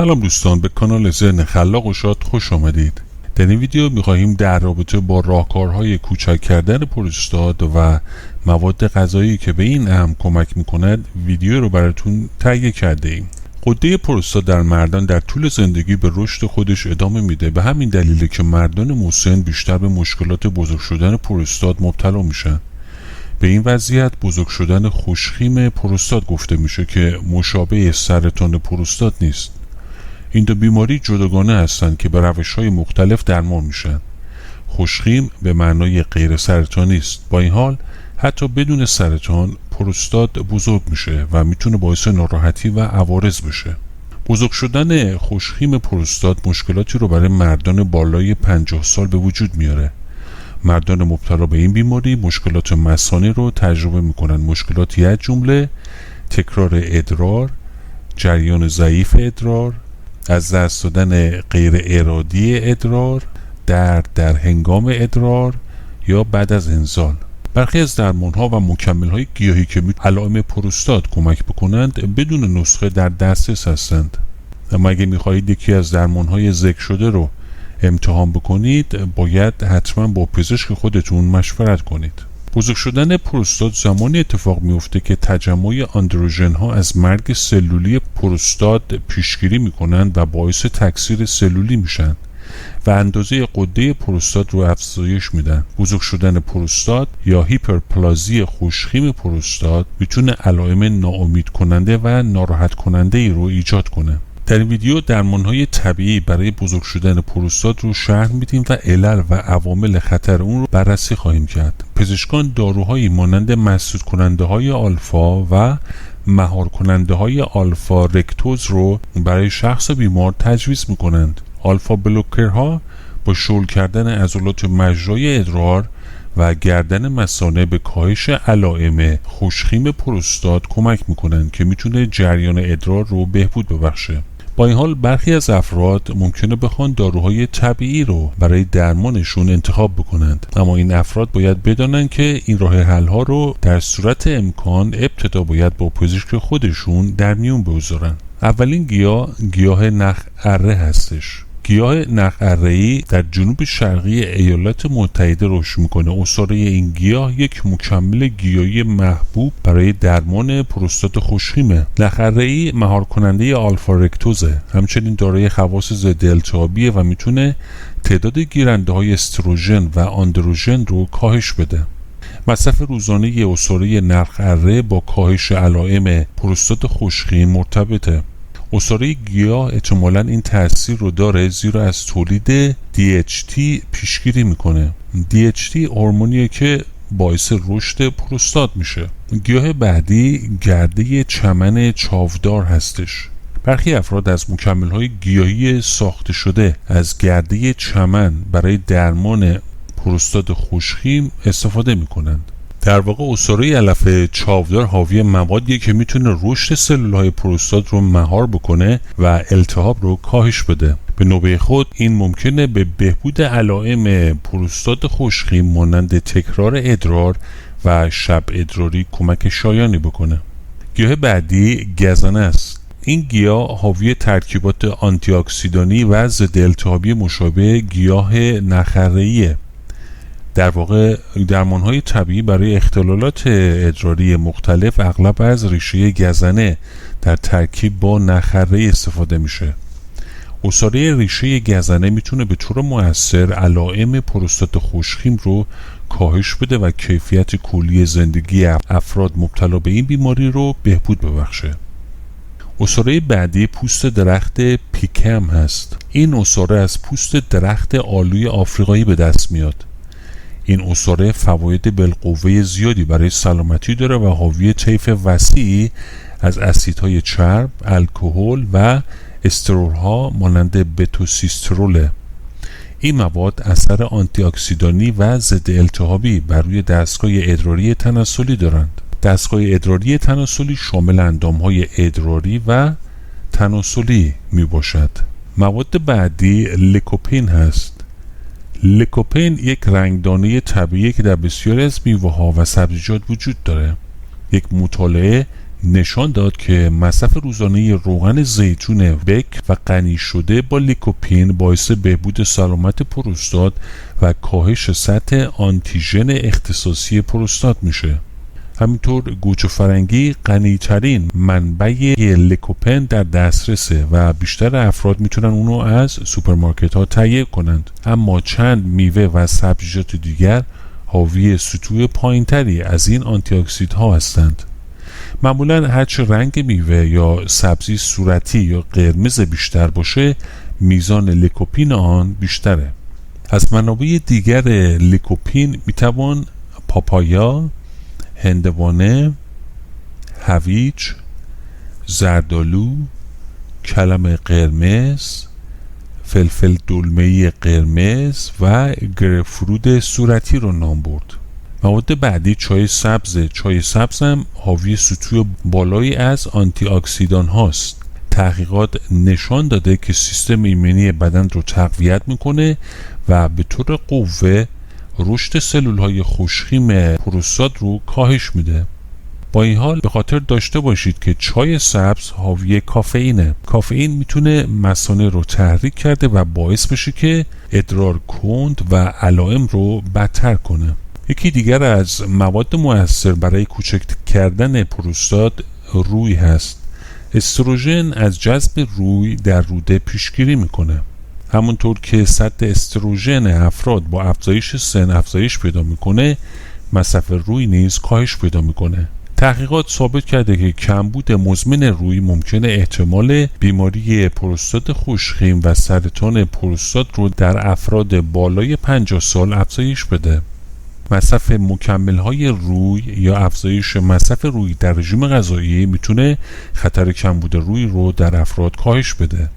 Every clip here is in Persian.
سلام دوستان، به کانال ذهن خلاق و شاد خوش آمدید. در این ویدیو می‌خواهیم در رابطه با راهکارهای کوچک کردن پروستات و مواد غذایی که به این امر کمک می‌کند ویدیو رو براتون تهیه کرده ایم. غده پروستات در مردان در طول زندگی به رشد خودش ادامه میده. به همین دلیله که مردان مسن بیشتر به مشکلات بزرگ شدن پروستات مبتلا میشن. به این وضعیت بزرگ شدن خوشخیم پروستات گفته میشه که مشابه سرطان پروستات نیست. این دو بیماری جداگانه هستند که به روش‌های مختلف درمان میشن. خوشخیم به معنای غیر سرطانی است. با این حال حتی بدون سرطان پروستات بزرگ میشه و میتونه باعث ناراحتی و عوارض بشه. بزرگ شدن خوشخیم پروستات مشکلاتی رو برای مردان بالای 50 سال به وجود میاره. مردان مبتلا به این بیماری مشکلات مثانه رو تجربه میکنن. مشکلاتی از جمله تکرار ادرار، جریان ضعیف ادرار، از دست دادن غیر ارادی ادرار، درد در هنگام ادرار یا بعد از انزال. برخی از درمان‌ها و مکمل‌های گیاهی که علائم پروستات کمک بکنند بدون نسخه در دسترس هستند. اما اگه می‌خواهید یکی از درمان‌های ذکر شده رو امتحان بکنید، باید حتما با پزشک خودتون مشورت کنید. بزرگ شدن پروستات زمانی اتفاق میفته که تجمع آندروژن ها از مرگ سلولی پروستات پیشگیری میکنند و باعث تکثیر سلولی میشن و اندازه غده پروستات رو افزایش میدن. بزرگ شدن پروستات یا هیپرپلازی خوشخیم پروستات میتونه علائم ناامید کننده و ناراحت کننده ای رو ایجاد کنه. در این ویدیو درمان‌های طبیعی برای بزرگ شدن پروستات رو شرح میدیم و علل و عوامل خطر اون رو بررسی خواهیم کرد. پزشکان داروهایی مانند مسدود کننده‌های آلفا و مهار کننده‌های آلفا رکتوز رو برای شخص بیمار تجویز میکنند. آلفا بلوکرها با شل کردن عضلات مجرای ادرار و گردن مثانه به کاهش علائم خوشخیم پروستات کمک میکنند که میتونه جریان ادرار رو بهبود ببخشه. با این حال برخی از افراد ممکنه بخوان داروهای طبیعی رو برای درمانشون انتخاب بکنند، اما این افراد باید بدانن که این راه حل ها رو در صورت امکان ابتدا باید با پزشک خودشون در میون بگذارن. اولین گیاه نخ اره هستش. گیاه نخ اره‌ای در جنوب شرقی ایالات متحده رشد میکنه. عصاره این گیاه یک مکمل گیاهی محبوب برای درمان پروستات خوشخیمه. نخ اره‌ای مهار کننده آلفا رکتوزه، همچنین دارای خواص ضد التهابیه و میتونه تعداد گیرنده های استروژن و آندروژن رو کاهش بده. مصرف روزانه عصاره نخ اره با کاهش علائم پروستات خوشخیم مرتبطه. عصاره گیاه احتمالاً این تأثیر رو داره زیرا از تولید DHT پیشگیری میکنه. DHT هورمونیه که باعث رشد پروستات میشه. گیاه بعدی گرده چمن چاودار هستش. برخی افراد از مکمل‌های گیاهی ساخته شده از گرده چمن برای درمان پروستات خوشخیم استفاده میکنند. در واقع عصاره علف چاودار حاوی موادیه که میتونه رشد سلولهای پروستات رو مهار بکنه و التهاب رو کاهش بده. به نوبه خود این ممکنه به بهبود علائم پروستات خوشخیم مانند تکرار ادرار و شب ادراری کمک شایانی بکنه. گیاه بعدی گزنه است. این گیاه حاوی ترکیبات آنتی اکسیدانی و ضد التهابی مشابه گیاه نخ اره‌ایه. در واقع درمان‌های طبیعی برای اختلالات ادراری مختلف اغلب از ریشه گزنه در ترکیب با نخ اره‌ای استفاده میشه. عصاره ریشه گزنه میتونه به طور مؤثر علائم پروستات خوشخیم رو کاهش بده و کیفیت کلی زندگی افراد مبتلا به این بیماری رو بهبود ببخشه. عصاره بعدی پوست درخت پیکم هست. این عصاره از پوست درخت آلوی آفریقایی به دست میاد. این عصاره فواید بالقوه زیادی برای سلامتی داره و حاوی طیف وسیعی از اسیدهای چرب، الکل و استرولها مانند بتوسیستروله. این مواد اثر آنتی اکسیدانی و ضد التهابی بر روی دستگاه ادراری تناسلی دارند. دستگاه ادراری تناسلی شامل اندامهای ادراری و تناسلی می باشد. مواد بعدی لیکوپین هست. لیکوپین یک رنگدانه طبیعی که در بسیاری از میوه‌ها و سبزیجات وجود داره. یک مطالعه نشان داد که مصرف روزانه روغن زیتون بکر و غنی شده با لیکوپین باعث بهبود سلامت پروستات و کاهش سطح آنتیژن اختصاصی پروستات میشه. همینطور گوجه فرنگی غنی‌ترین منبع لیکوپن در دسترسه و بیشتر افراد میتونن اونو از سوپرمارکت ها تهیه کنند، اما چند میوه و سبزیجات دیگر حاوی سطوح پایینتری از این آنتی اکسیدها هستند. معمولا هرچه رنگ میوه یا سبزی صورتی یا قرمز بیشتر باشه، میزان لیکوپین آن بیشتره. از منابع دیگر لیکوپین میتوان پاپایا، هندوانه، هویج، زردآلو، کلم قرمز، فلفل دلمه‌ای قرمز و گرپفروت صورتی رو نام برد. مواد بعدی چای سبز هم حاوی سطوح بالایی از آنتی اکسیدان هاست. تحقیقات نشان داده که سیستم ایمنی بدن رو تقویت میکنه و به طور قوه رشد سلول‌های خوشخیم پروستات رو کاهش میده. با این حال به خاطر داشته باشید که چای سبز حاوی کافئینه. کافئین میتونه مثانه رو تحریک کرده و باعث بشه که ادرار کند و علائم رو بدتر کنه. یکی دیگر از مواد مؤثر برای کوچک کردن پروستات روی هست. استروژن از جذب روی در روده پیشگیری میکنه. همونطور که سطح استروژن افراد با افزایش سن افزایش پیدا میکنه، مصرف روی نیز کاهش پیدا میکنه. تحقیقات ثابت کرده که کمبود مزمن روی ممکنه احتمال بیماری پروستات خوشخیم و سرطان پروستات رو در افراد بالای 50 سال افزایش بده. مصرف مکمل‌های روی یا افزایش مصرف روی در رژیم غذایی میتونه خطر کمبود روی رو در افراد کاهش بده.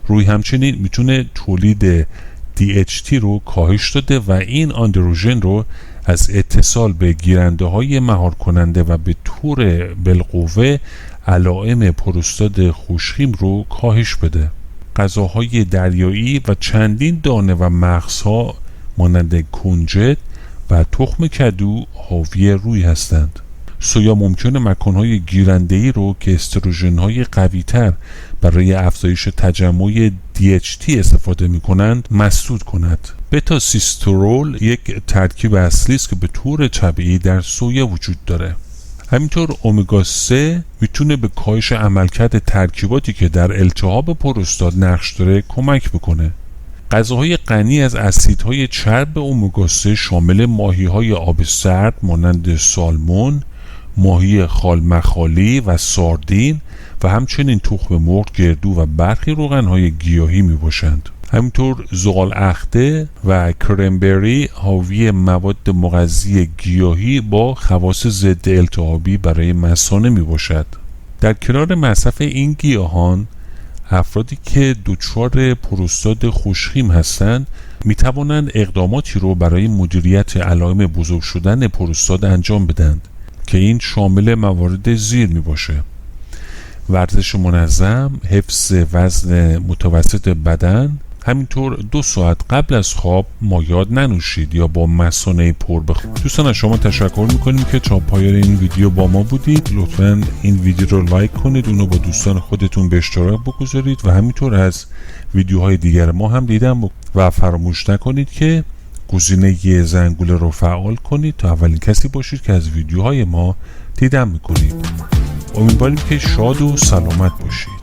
روی همچنین میتونه تولید DHT رو کاهش داده و این آندروژن رو از اتصال به گیرنده های مهار کننده و به طور بالقوه علائم پروستات خوشخیم رو کاهش بده. غذاهای دریایی و چندین دانه و مغزها مانند کنجد و تخم کدو حاوی روی هستند. سویا ممکنه مکانهای گیرنده‌ای رو که استروژن‌های قوی‌تر برای افزایش تجمع DHT استفاده می‌کنند مسدود کند. بتا سیسترول یک ترکیب اصلی است که به طور طبیعی در سویا وجود داره. همینطور امگا 3 میتونه به کاهش عملکرد ترکیباتی که در التهاب پروستات نقش داره کمک بکنه. غذاهای غنی از اسیدهای چرب امگا 3 شامل ماهی‌های آب سرد مانند سالمون، ماهی خالمخالی و ساردین و همچنین تخم مرغ، گردو و برخی روغن‌های گیاهی میباشند. همینطور زغال اخته و کرنبری حاوی مواد مغذی گیاهی با خواص ضد التهابی برای مثانه میباشد. در کنار مصرف این گیاهان، افرادی که دچار پروستات خوشخیم هستند می توانند اقداماتی رو برای مدیریت علائم بزرگ شدن پروستات انجام بدند که این شامل موارد زیر می باشه: ورزش منظم، حفظ وزن متوسط بدن، همینطور 2 ساعت قبل از خواب مایعات ننوشید یا با مثانه پر بخورید. دوستان از شما تشکر میکنیم که تا پایان این ویدیو با ما بودید. لطفاً این ویدیو رو لایک کنید، اونو با دوستان خودتون به اشتراک بگذارید و همینطور از ویدیوهای دیگر ما هم دیدن و فراموش نکنید که گزینه زنگوله رو فعال کنید تا اولین کسی باشید که از ویدیوهای ما دیدن میکنید. امیدواریم که شاد و سلامت باشید.